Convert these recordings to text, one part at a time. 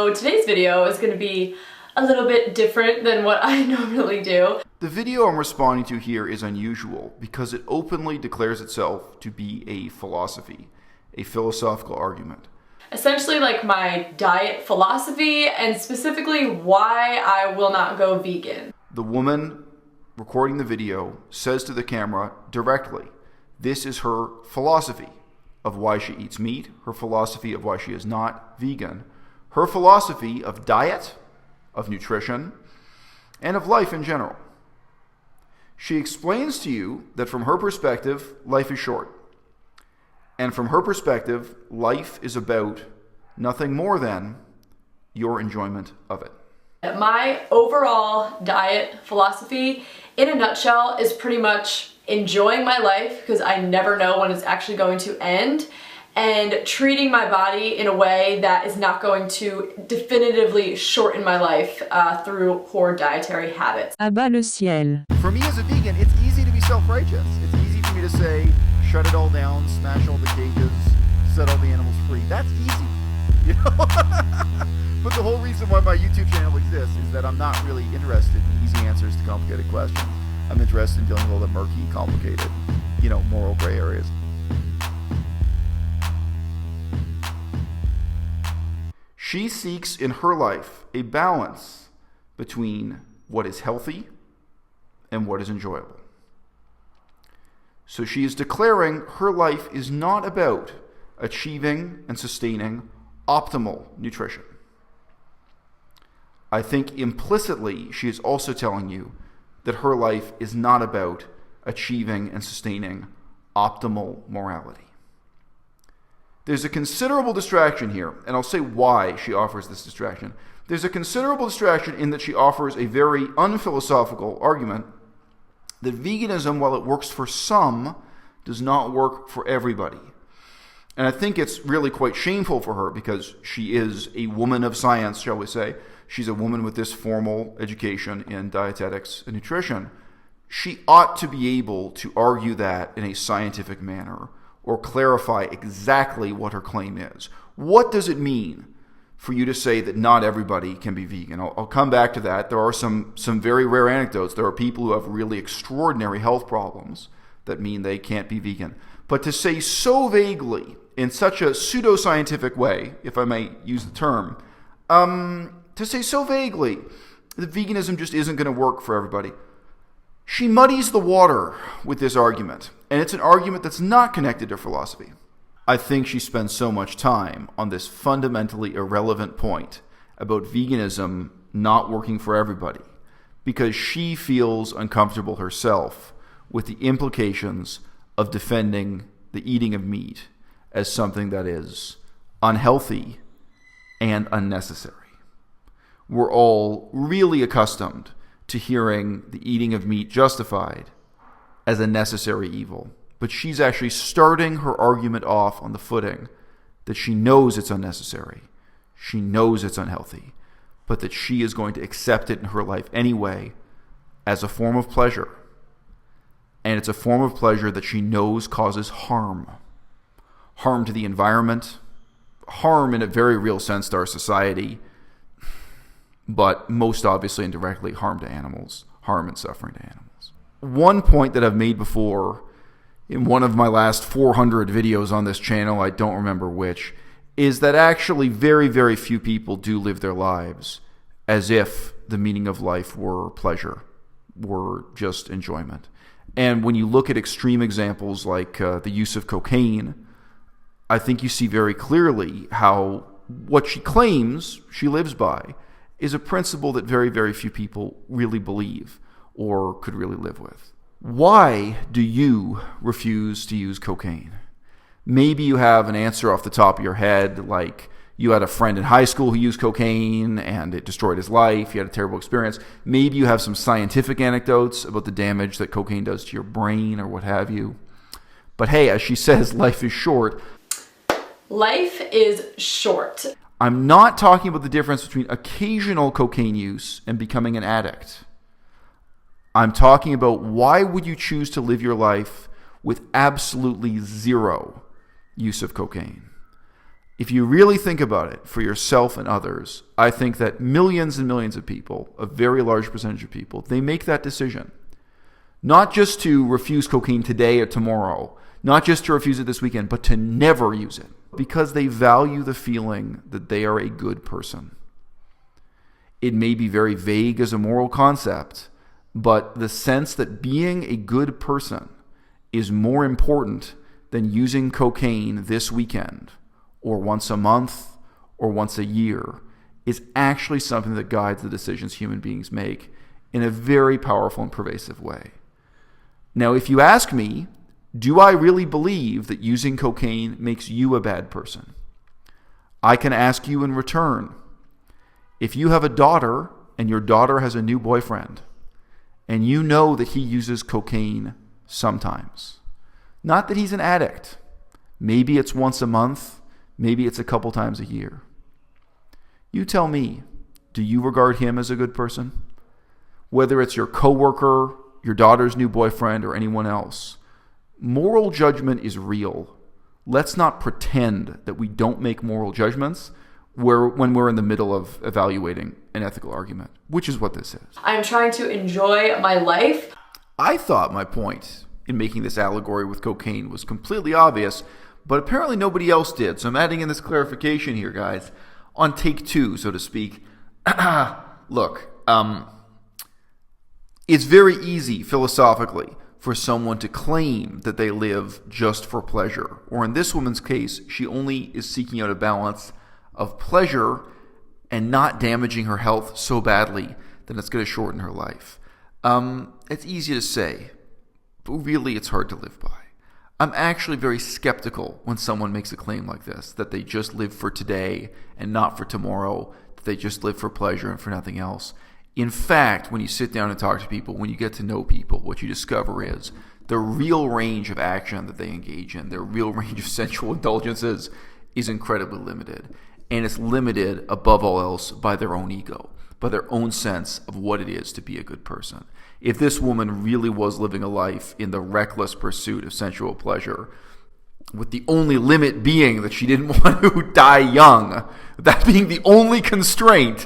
So today's video is going to be a little bit different than what I normally do. The video I'm responding to here is unusual because it openly declares itself to be a philosophy, a philosophical argument. Essentially like my diet philosophy and specifically why I will not go vegan. The woman recording the video says to the camera directly, this is her philosophy of why she eats meat, her philosophy of why she is not vegan, her philosophy of diet, of nutrition, and of life in general. She explains to you that from her perspective, life is short. And from her perspective, life is about nothing more than your enjoyment of it. My overall diet philosophy, in a nutshell, is pretty much enjoying my life because I never know when it's actually going to end, and treating my body in a way that is not going to definitively shorten my life through poor dietary habits. À-bas-le-ciel. For me as a vegan, it's easy to be self-righteous. It's easy for me to say, shut it all down, smash all the cages, set all the animals free. That's easy, you know? But the whole reason why my YouTube channel exists is that I'm not really interested in easy answers to complicated questions. I'm interested in dealing with all the murky, complicated, moral gray areas. She seeks in her life a balance between what is healthy and what is enjoyable. So she is declaring her life is not about achieving and sustaining optimal nutrition. I think implicitly she is also telling you that her life is not about achieving and sustaining optimal morality. There's a considerable distraction here, and I'll say why she offers this distraction. There's a considerable distraction in that she offers a very unphilosophical argument that veganism, while it works for some, does not work for everybody. And I think it's really quite shameful for her because she is a woman of science, shall we say. She's a woman with this formal education in dietetics and nutrition. She ought to be able to argue that in a scientific manner or clarify exactly what her claim is. What does it mean for you to say that not everybody can be vegan? I'll come back to that. There are some very rare anecdotes. There are people who have really extraordinary health problems that mean they can't be vegan. But to say so vaguely, in such a pseudoscientific way, if I may use the term, to say so vaguely that veganism just isn't going to work for everybody, she muddies the water with this argument. And it's an argument that's not connected to philosophy. I think she spends so much time on this fundamentally irrelevant point about veganism not working for everybody because she feels uncomfortable herself with the implications of defending the eating of meat as something that is unhealthy and unnecessary. We're all really accustomed to hearing the eating of meat justified as a necessary evil. But she's actually starting her argument off on the footing that she knows it's unnecessary. She knows it's unhealthy. But that she is going to accept it in her life anyway as a form of pleasure. And it's a form of pleasure that she knows causes harm. Harm to the environment. Harm in a very real sense to our society. But most obviously and directly harm to animals. Harm and suffering to animals. One point that I've made before in one of my last 400 videos on this channel, I don't remember which, is that actually very, very few people do live their lives as if the meaning of life were pleasure, were just enjoyment. And when you look at extreme examples like the use of cocaine, I think you see very clearly how what she claims she lives by is a principle that very, very few people really believe or could really live with. Why do you refuse to use cocaine? Maybe you have an answer off the top of your head, like you had a friend in high school who used cocaine and it destroyed his life. You had a terrible experience. Maybe you have some scientific anecdotes about the damage that cocaine does to your brain or what have you. But hey, as she says, life is short. Life is short. I'm not talking about the difference between occasional cocaine use and becoming an addict. I'm talking about why would you choose to live your life with absolutely zero use of cocaine? if you really think about it for yourself and others, I think that millions and millions of people, a very large percentage of people, they make that decision. Not just to refuse cocaine today or tomorrow, not just to refuse it this weekend, but to never use it because they value the feeling that they are a good person. It may be very vague as a moral concept, but the sense that being a good person is more important than using cocaine this weekend or once a month or once a year is actually something that guides the decisions human beings make in a very powerful and pervasive way. Now, if you ask me, do I really believe that using cocaine makes you a bad person? I can ask you in return. If you have a daughter and your daughter has a new boyfriend and you know that he uses cocaine sometimes, not that he's an addict, maybe it's once a month, maybe it's a couple times a year. You tell me, do you regard him as a good person? Whether it's your coworker, your daughter's new boyfriend, or anyone else, moral judgment is real. Let's not pretend that we don't make moral judgments when we're in the middle of evaluating an ethical argument, which is what this is. I'm trying to enjoy my life. I thought my point in making this allegory with cocaine was completely obvious, but apparently nobody else did. So I'm adding in this clarification here, guys, on take two, so to speak. Look, it's very easy philosophically for someone to claim that they live just for pleasure. Or in this woman's case, she only is seeking out a balance of pleasure and not damaging her health so badly that it's going to shorten her life. It's easy to say, but really it's hard to live by. I'm actually very skeptical when someone makes a claim like this, that they just live for today and not for tomorrow, that they just live for pleasure and for nothing else. In fact, when you sit down and talk to people, when you get to know people, what you discover is the real range of action that they engage in, their real range of sensual indulgences is incredibly limited. And it's limited, above all else, by their own ego, by their own sense of what it is to be a good person. If this woman really was living a life in the reckless pursuit of sensual pleasure, with the only limit being that she didn't want to die young, that being the only constraint,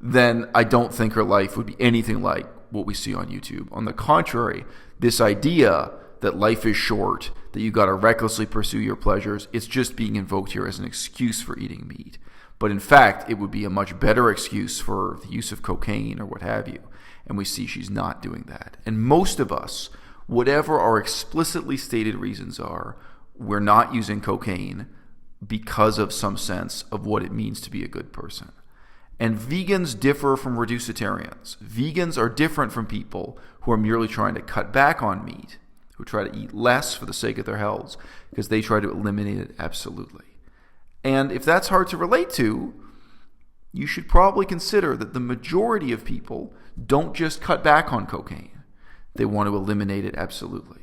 then I don't think her life would be anything like what we see on YouTube. On the contrary, this idea that life is short, that you got to recklessly pursue your pleasures, it's just being invoked here as an excuse for eating meat. But in fact, it would be a much better excuse for the use of cocaine or what have you. And we see she's not doing that. And most of us, whatever our explicitly stated reasons are, we're not using cocaine because of some sense of what it means to be a good person. And vegans differ from reducitarians. Vegans are different from people who are merely trying to cut back on meat, who try to eat less for the sake of their health, because they try to eliminate it absolutely. And if that's hard to relate to, you should probably consider that the majority of people don't just cut back on cocaine. They want to eliminate it absolutely.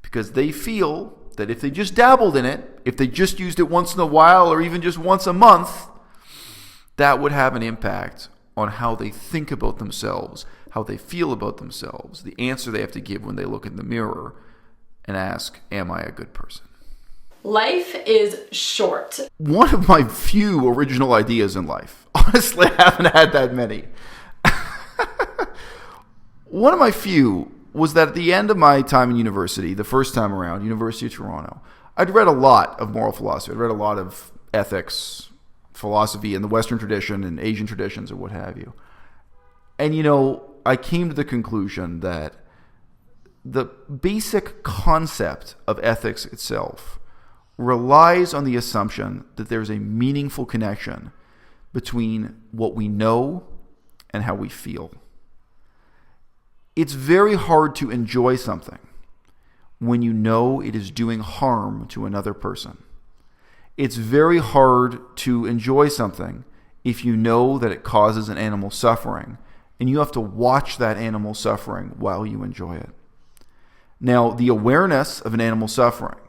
Because they feel that if they just dabbled in it, if they just used it once in a while or even just once a month, that would have an impact on how they think about themselves, how they feel about themselves, the answer they have to give when they look in the mirror and ask, am I a good person? Life is short. One of my few original ideas in life. Honestly, I haven't had that many. One of my few was that at the end of my time in university, the first time around, University of Toronto, I'd read a lot of moral philosophy. I'd read a lot of ethics, philosophy in the Western tradition and Asian traditions or what have you. And, I came to the conclusion that the basic concept of ethics itself relies on the assumption that there's a meaningful connection between what we know and how we feel. It's very hard to enjoy something when you know it is doing harm to another person. It's very hard to enjoy something if you know that it causes an animal suffering and you have to watch that animal suffering while you enjoy it. Now, the awareness of an animal suffering,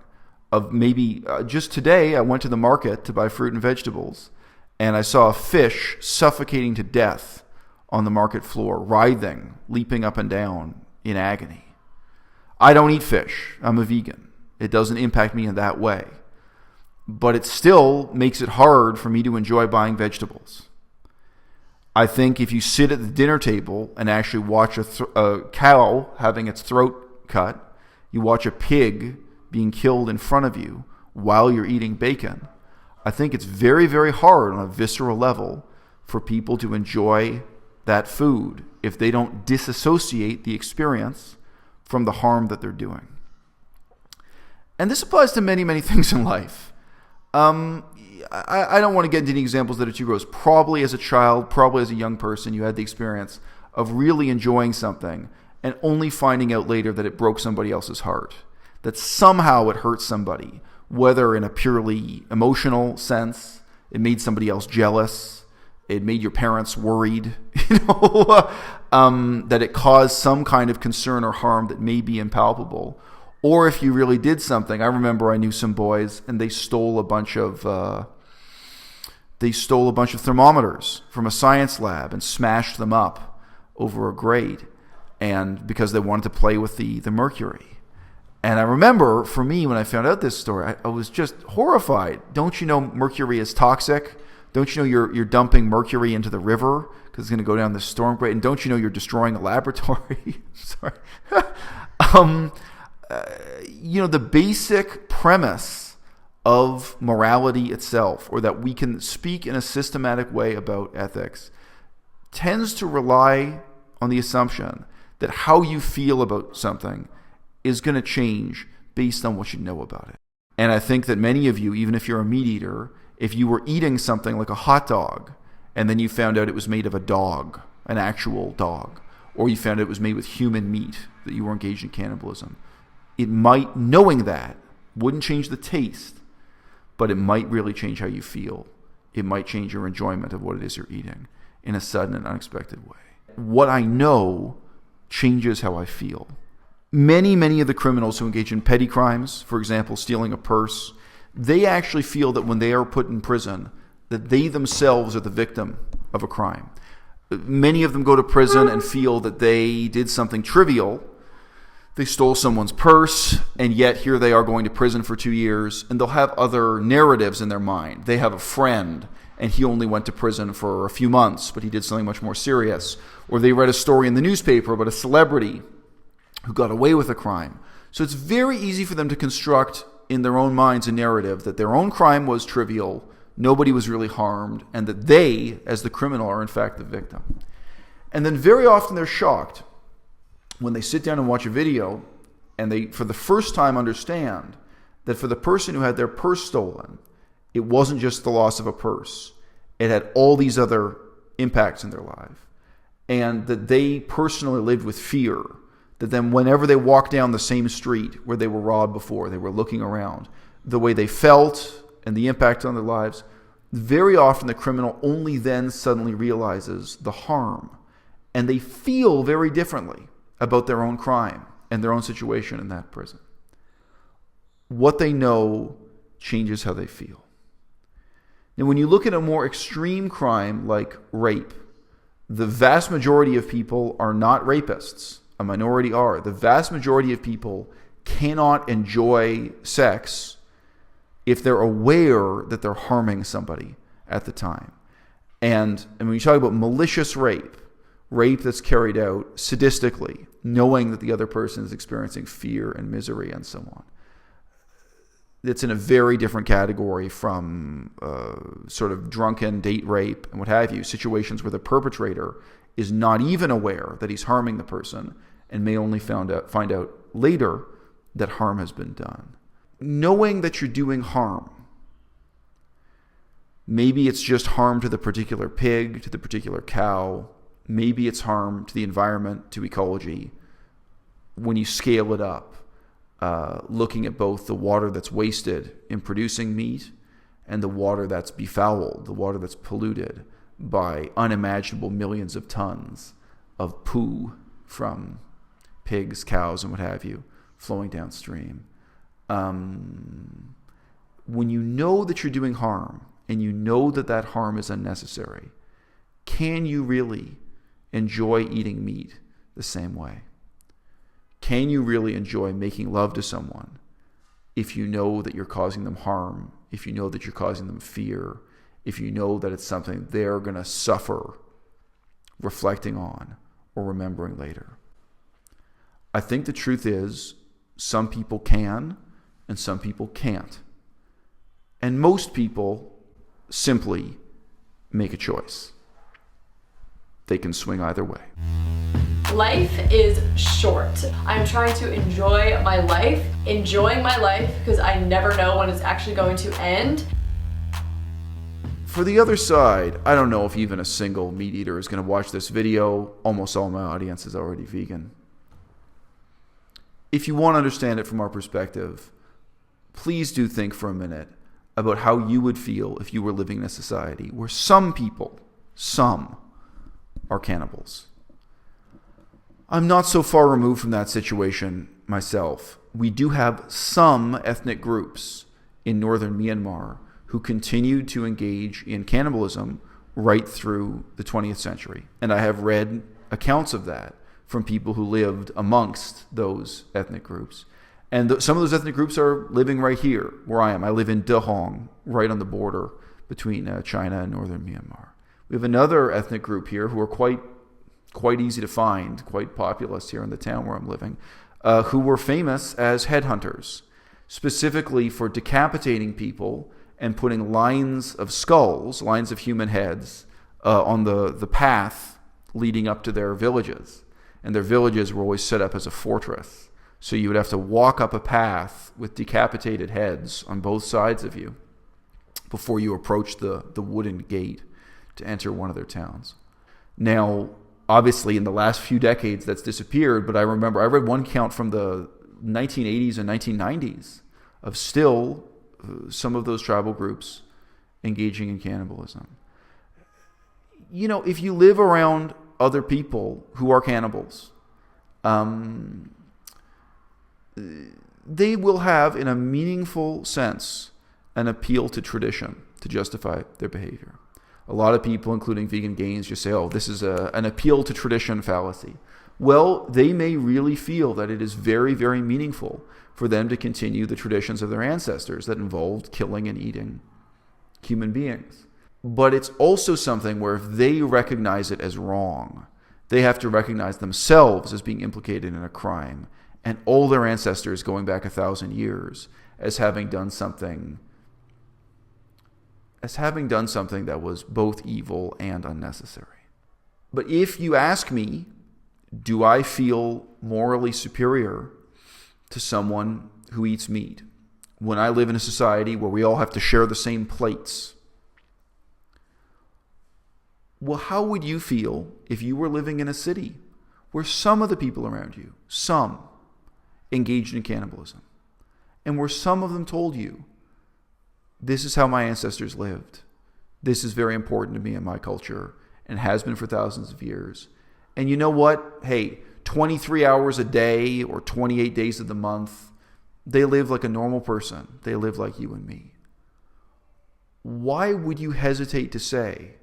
of maybe just today I went to the market to buy fruit and vegetables and I saw a fish suffocating to death on the market floor, writhing, leaping up and down in agony. I don't eat fish. I'm a vegan. It doesn't impact me in that way. but it still makes it hard for me to enjoy buying vegetables. I think if you sit at the dinner table and actually watch a cow having its throat cut, you watch a pig being killed in front of you while you're eating bacon, I think it's very, very hard on a visceral level for people to enjoy that food if they don't disassociate the experience from the harm that they're doing. And this applies to many, many things in life. I don't want to get into any examples that are too gross. Probably as a child, probably as a young person, you had the experience of really enjoying something and only finding out later that it broke somebody else's heart, that somehow it hurt somebody, whether in a purely emotional sense, it made somebody else jealous, it made your parents worried, that it caused some kind of concern or harm that may be impalpable. Or if you really did something. I remember I knew some boys and they stole a bunch of thermometers from a science lab and smashed them up over a grate, and because they wanted to play with the mercury. And I remember, for me, when I found out this story, I was just horrified. Don't you know mercury is toxic? Don't you know you're dumping mercury into the river because it's going to go down the storm grate? And don't you know you're destroying a laboratory? Sorry. The basic premise of morality itself, or that we can speak in a systematic way about ethics, tends to rely on the assumption that how you feel about something is going to change based on what you know about it. And I think that many of you, even if you're a meat eater, if you were eating something like a hot dog and then you found out it was made of a dog, an actual dog, or you found out it was made with human meat, that you were engaged in cannibalism, it might, knowing that, wouldn't change the taste, but it might really change how you feel. It might change your enjoyment of what it is you're eating in a sudden and unexpected way. What I know changes how I feel. Many, many of the criminals who engage in petty crimes, for example, stealing a purse, they actually feel that when they are put in prison, that they themselves are the victim of a crime. Many of them go to prison and feel that they did something trivial. They stole someone's purse, and yet here they are going to prison for 2 years, and they'll have other narratives in their mind. They have a friend, and he only went to prison for a few months, but he did something much more serious. Or they read a story in the newspaper about a celebrity who got away with a crime. So it's very easy for them to construct in their own minds a narrative that their own crime was trivial, nobody was really harmed, and that they, as the criminal, are in fact the victim. And then very often they're shocked when they sit down and watch a video and they, for the first time, understand that for the person who had their purse stolen, it wasn't just the loss of a purse. It had all these other impacts in their life. And that they personally lived with fear. That then whenever they walked down the same street where they were robbed before, they were looking around, the way they felt and the impact on their lives, very often the criminal only then suddenly realizes the harm. And they feel very differently about their own crime and their own situation in that prison. What they know changes how they feel. Now, when you look at a more extreme crime like rape, the vast majority of people are not rapists. A minority are. The vast majority of people cannot enjoy sex if they're aware that they're harming somebody at the time. And when you talk about malicious rape that's carried out sadistically, knowing that the other person is experiencing fear and misery and so on, it's in a very different category from sort of drunken date rape and what have you, situations where the perpetrator is not even aware that he's harming the person and may only find out later that harm has been done. Knowing that you're doing harm, maybe it's just harm to the particular pig, to the particular cow, maybe it's harm to the environment, to ecology. When you scale it up, looking at both the water that's wasted in producing meat and the water that's befouled, the water that's polluted by unimaginable millions of tons of poo from pigs, cows, and what have you, flowing downstream. When you know that you're doing harm and you know that that harm is unnecessary, can you really enjoy eating meat the same way? Can you really enjoy making love to someone if you know that you're causing them harm if you know that you're causing them fear, if you know that it's something they're going to suffer reflecting on or remembering later. I think the truth is some people can and some people can't. And most people simply make a choice. They can swing either way. Life is short. I'm trying to enjoy my life, enjoying my life because I never know when it's actually going to end. For the other side, I don't know if even a single meat eater is going to watch this video. Almost all my audience is already vegan. If you want to understand it from our perspective, please do think for a minute about how you would feel if you were living in a society where some people, some, are cannibals. I'm not so far removed from that situation myself. We do have some ethnic groups in northern Myanmar who continued to engage in cannibalism right through the 20th century. And I have read accounts of that from people who lived amongst those ethnic groups. And some of those ethnic groups are living right here where I am. I live in De Hong, right on the border between China and northern Myanmar. We have another ethnic group here who are quite easy to find, quite populous here in the town where I'm living, who were famous as headhunters, specifically for decapitating people and putting lines of skulls, lines of human heads, on the path leading up to their villages. And their villages were always set up as a fortress. So you would have to walk up a path with decapitated heads on both sides of you before you approached the wooden gate to enter one of their towns. Now, obviously, in the last few decades, that's disappeared, but I remember I read one count from the 1980s and 1990s of still some of those tribal groups engaging in cannibalism. You know, if you live around other people who are cannibals, they will have, in a meaningful sense, an appeal to tradition to justify their behavior. A lot of people, including vegan gains, just say, oh, this is an appeal to tradition fallacy. Well, they may really feel that it is very, very meaningful for them to continue the traditions of their ancestors that involved killing and eating human beings. But it's also something where if they recognize it as wrong, they have to recognize themselves as being implicated in a crime and all their ancestors going back 1,000 years as having done something that was both evil and unnecessary. But if you ask me, do I feel morally superior to someone who eats meat when I live in a society where we all have to share the same plates? Well, how would you feel if you were living in a city where some of the people around you, some, engaged in cannibalism, and where some of them told you, this is how my ancestors lived. This is very important to me and my culture and has been for thousands of years. And you know what? Hey, 23 hours a day or 28 days of the month, they live like a normal person. They live like you and me. Why would you hesitate to say,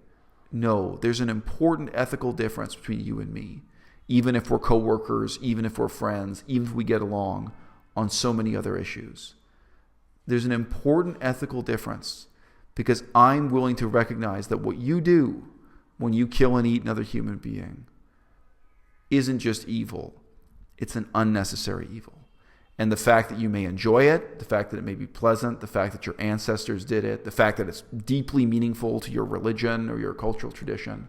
no, there's an important ethical difference between you and me, even if we're coworkers, even if we're friends, even if we get along on so many other issues? There's an important ethical difference because I'm willing to recognize that what you do when you kill and eat another human being isn't just evil. It's an unnecessary evil. And the fact that you may enjoy it, the fact that it may be pleasant, the fact that your ancestors did it, the fact that it's deeply meaningful to your religion or your cultural tradition,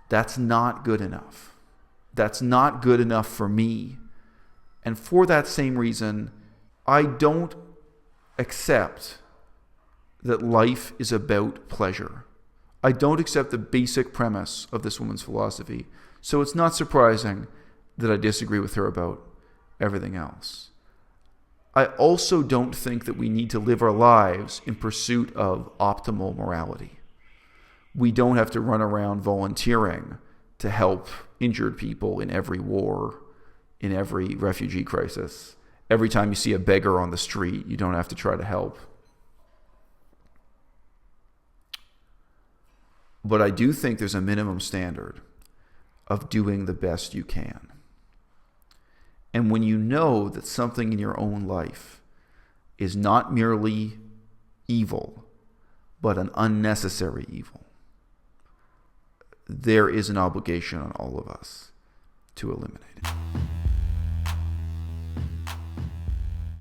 that's not good enough. That's not good enough for me. And for that same reason, I don't accept that life is about pleasure. I don't accept the basic premise of this woman's philosophy. So it's not surprising that I disagree with her about everything else. I also don't think that we need to live our lives in pursuit of optimal morality. We don't have to run around volunteering to help injured people in every war, in every refugee crisis. Every time you see a beggar on the street, you don't have to try to help. But I do think there's a minimum standard of doing the best you can. And when you know that something in your own life is not merely evil, but an unnecessary evil, there is an obligation on all of us to eliminate it.